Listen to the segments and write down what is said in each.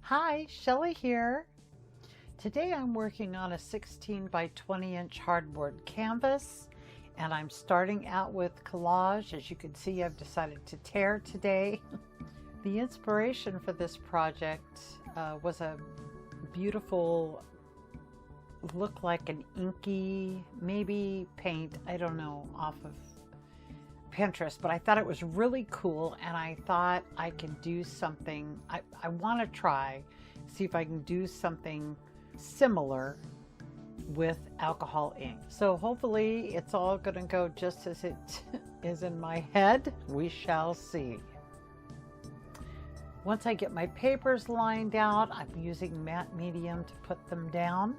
Hi, Shelly here. Today I'm working on a 16 by 20 inch hardboard canvas, and I'm starting out with collage. As you can see, I've decided to tear today. The inspiration for this project was a beautiful, look like an inky, maybe paint, I don't know, off of Pinterest, but I thought it was really cool, and I thought I could do something. I want to try, see if I can do something similar with alcohol ink. So hopefully it's all going to go just as it is in my head. We shall see. Once I get my papers lined out, I'm using matte medium to put them down.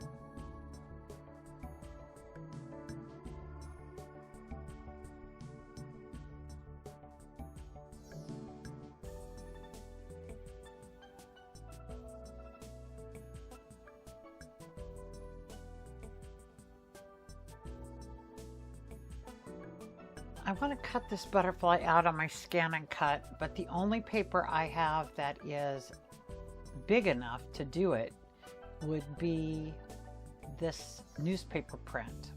I want to cut this butterfly out on my Scan and Cut, but the only paper I have that is big enough to do it would be this newspaper print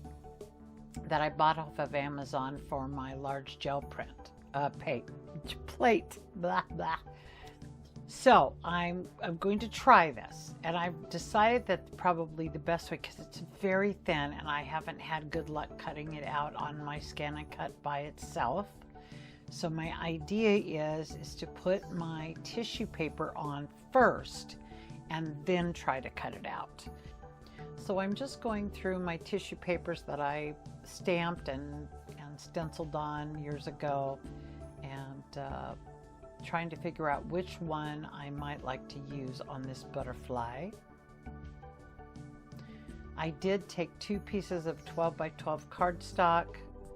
that I bought off of Amazon for my large gel print plate. Blah, blah. So I'm going to try this, and I've decided that probably the best way, because it's very thin and I haven't had good luck cutting it out on my Scan and Cut by itself. So my idea is to put my tissue paper on first and then try to cut it out. So I'm just going through my tissue papers that I stamped and stenciled on years ago, and trying to figure out which one I might like to use on this butterfly. I did take 2 pieces of 12 by 12 cardstock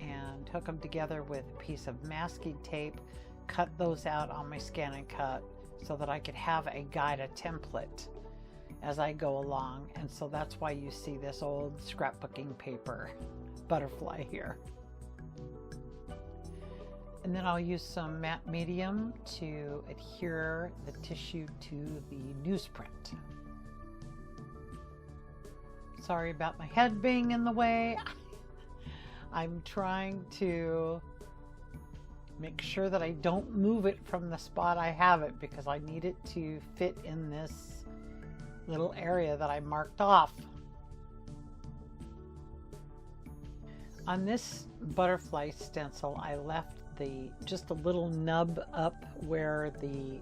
and hook them together with a piece of masking tape, cut those out on my Scan and Cut so that I could have a guide, a template as I go along. And so that's why you see this old scrapbooking paper butterfly here. And then I'll use some matte medium to adhere the tissue to the newsprint. Sorry about my head being in the way. I'm trying to make sure that I don't move it from the spot I have it, because I need it to fit in this little area that I marked off. On this butterfly stencil, I left just a little nub up where the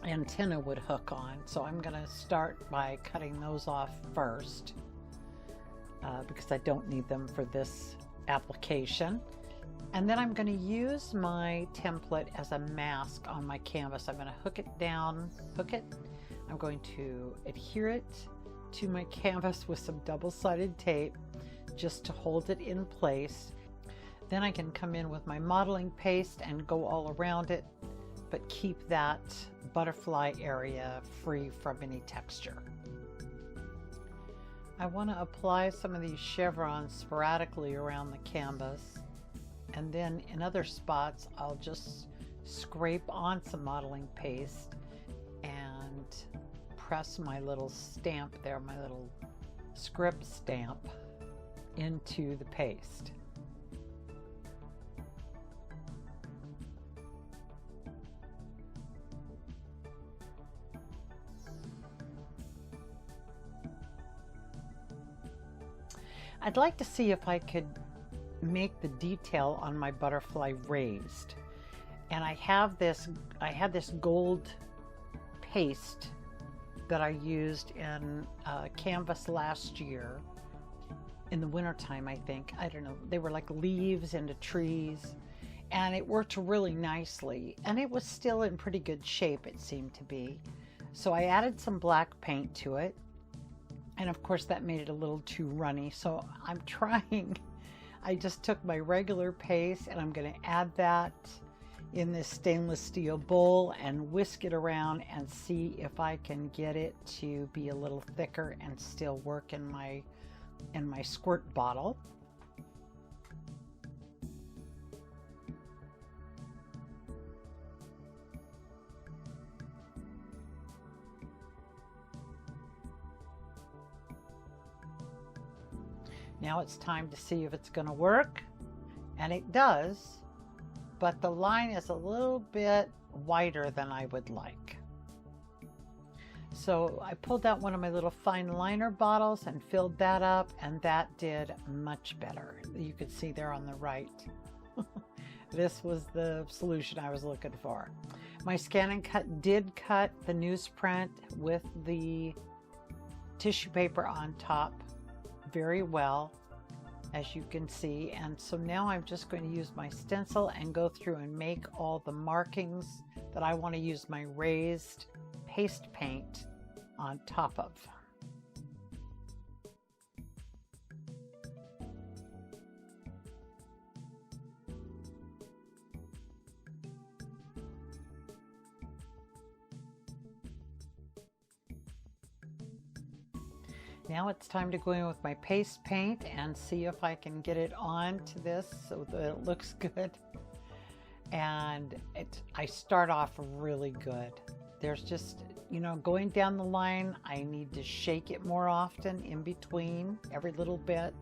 antenna would hook on. So I'm going to start by cutting those off first because I don't need them for this application. And then I'm going to use my template as a mask on my canvas. I'm going to hook it down, I'm going to adhere it to my canvas with some double-sided tape just to hold it in place. Then I can come in with my modeling paste and go all around it, but keep that butterfly area free from any texture. I want to apply some of these chevrons sporadically around the canvas, and then in other spots I'll just scrape on some modeling paste and press my little stamp there, my little script stamp, into the paste. I'd like to see if I could make the detail on my butterfly raised. And I had this gold paste that I used in canvas last year in the wintertime, I think. I don't know, they were like leaves into trees, and it worked really nicely, and it was still in pretty good shape, it seemed to be. So I added some black paint to it, and of course that made it a little too runny. So I'm trying, I just took my regular paste and I'm going to add that in this stainless steel bowl and whisk it around and see if I can get it to be a little thicker and still work in my squirt bottle. Now it's time to see if it's going to work, and it does, but the line is a little bit wider than I would like. So I pulled out one of my little fine liner bottles and filled that up, and that did much better. You can see there on the right. This was the solution I was looking for. My Scan and Cut did cut the newsprint with the tissue paper on top very well, as you can see. And so now I'm just going to use my stencil and go through and make all the markings that I want to use my raised paste paint on top of. Now it's time to go in with my paste paint and see if I can get it on to this so that it looks good. And I start off really good. There's just, you know, going down the line, I need to shake it more often in between every little bit,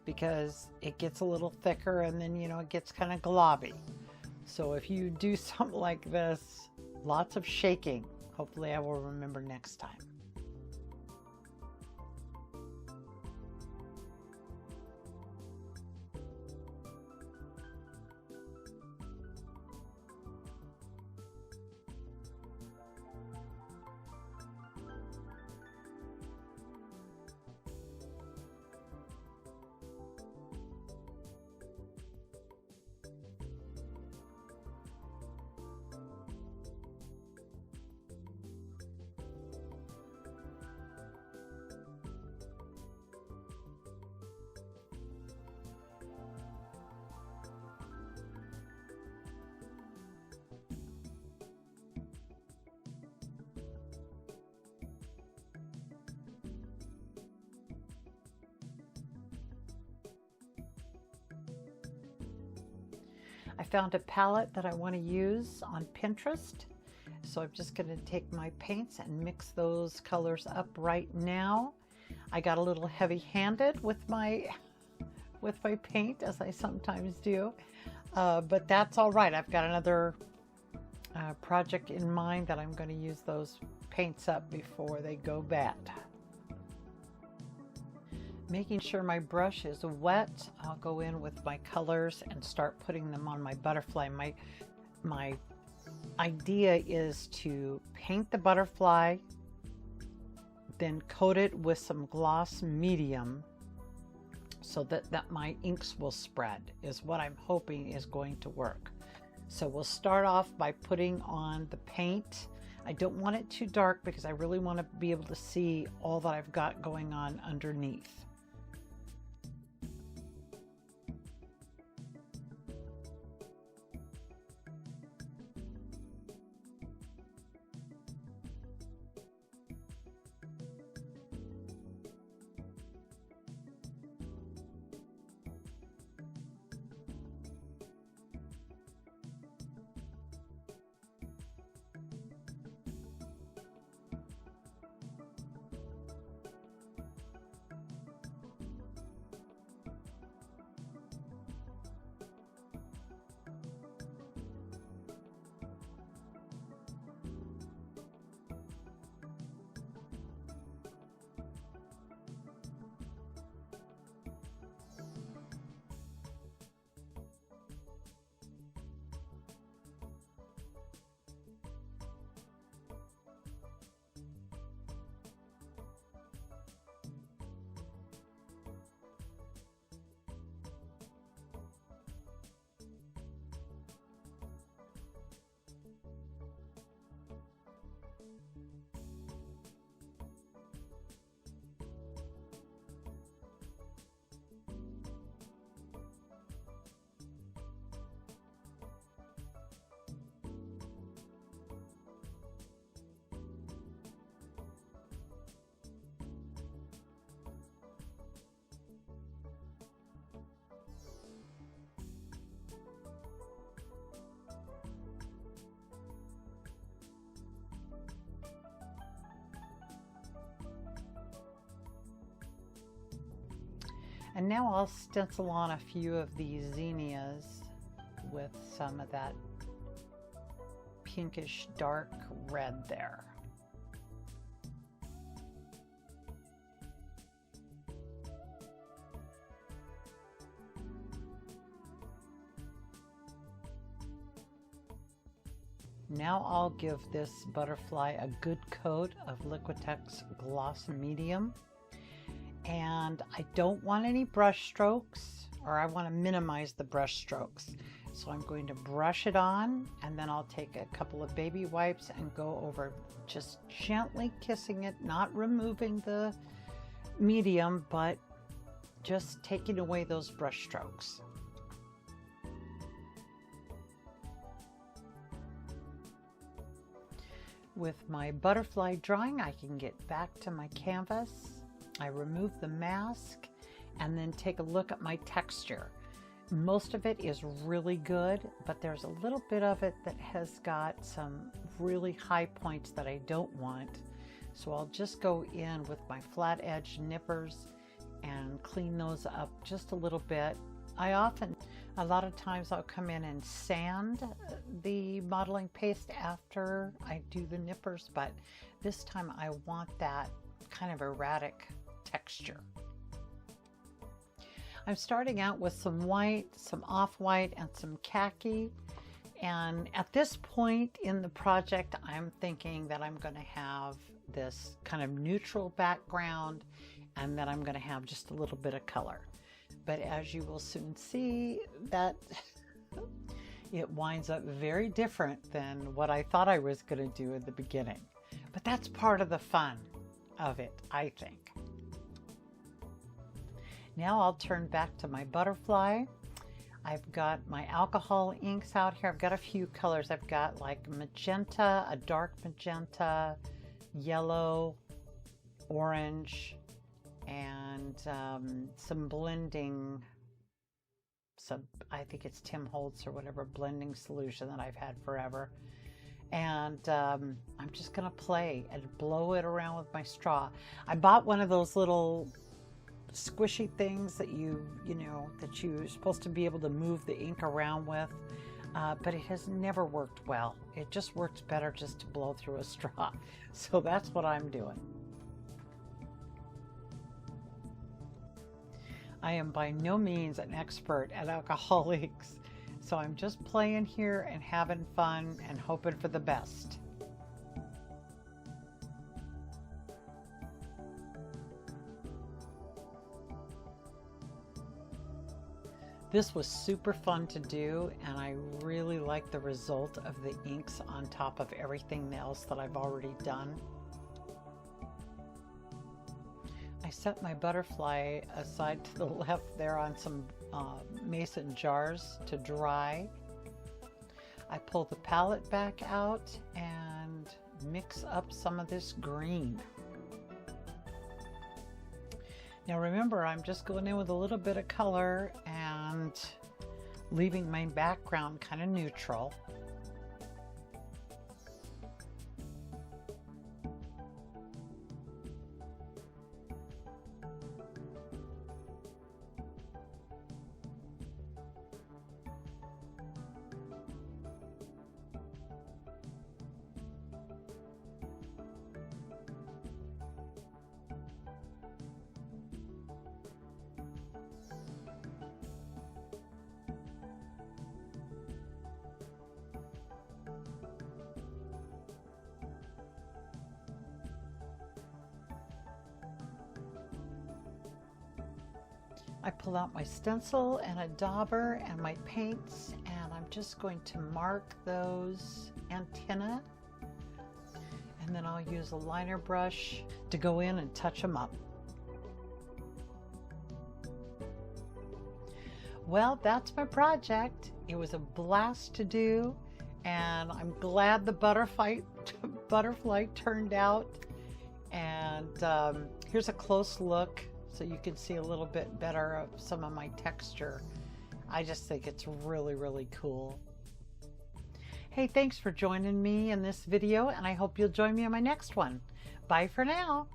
because it gets a little thicker and then, you know, it gets kind of globby. So if you do something like this, lots of shaking. Hopefully I will remember next time. I found a palette that I want to use on Pinterest, so I'm just going to take my paints and mix those colors up right now. I got a little heavy-handed with my paint, as I sometimes do, but that's all right. I've got another project in mind that I'm going to use those paints up before they go bad. Making sure my brush is wet, I'll go in with my colors and start putting them on my butterfly. My idea is to paint the butterfly, then coat it with some gloss medium so that my inks will spread, is what I'm hoping is going to work. So we'll start off by putting on the paint. I don't want it too dark because I really want to be able to see all that I've got going on underneath. And now I'll stencil on a few of these zinnias with some of that pinkish dark red there. Now I'll give this butterfly a good coat of Liquitex Gloss Medium. And I don't want any brush strokes, or I want to minimize the brush strokes. So I'm going to brush it on, and then I'll take a couple of baby wipes and go over, just gently kissing it, not removing the medium, but just taking away those brush strokes. With my butterfly drawing, I can get back to my canvas. I remove the mask and then take a look at my texture. Most of it is really good, but there's a little bit of it that has got some really high points that I don't want. So I'll just go in with my flat edge nippers and clean those up just a little bit. A lot of times I'll come in and sand the modeling paste after I do the nippers, but this time I want that kind of erratic texture. I'm starting out with some white, some off-white, and some khaki. And at this point in the project, I'm thinking that I'm going to have this kind of neutral background, and then I'm going to have just a little bit of color. But as you will soon see, that it winds up very different than what I thought I was going to do in the beginning. But that's part of the fun of it, I think. Now I'll turn back to my butterfly. I've got my alcohol inks out here. I've got a few colors. I've got like magenta, a dark magenta, yellow, orange, and some blending, I think it's Tim Holtz or whatever blending solution that I've had forever. And I'm just gonna play and blow it around with my straw. I bought one of those little squishy things that you're supposed to be able to move the ink around with, but it has never worked well. It just works better just to blow through a straw. So that's what I'm doing. I am by no means an expert at alcohol inks, so I'm just playing here and having fun and hoping for the best. This was super fun to do, and I really like the result of the inks on top of everything else that I've already done. I set my butterfly aside to the left there on some mason jars to dry. I pull the palette back out and mix up some of this green. Now remember, I'm just going in with a little bit of color and leaving my background kind of neutral. I pull out my stencil and a dauber and my paints, and I'm just going to mark those antennae, and then I'll use a liner brush to go in and touch them up. Well, that's my project. It was a blast to do, and I'm glad the butterfly turned out. And here's a close look so you can see a little bit better of some of my texture. I just think it's really, really cool. Hey, thanks for joining me in this video, and I hope you'll join me in my next one. Bye for now.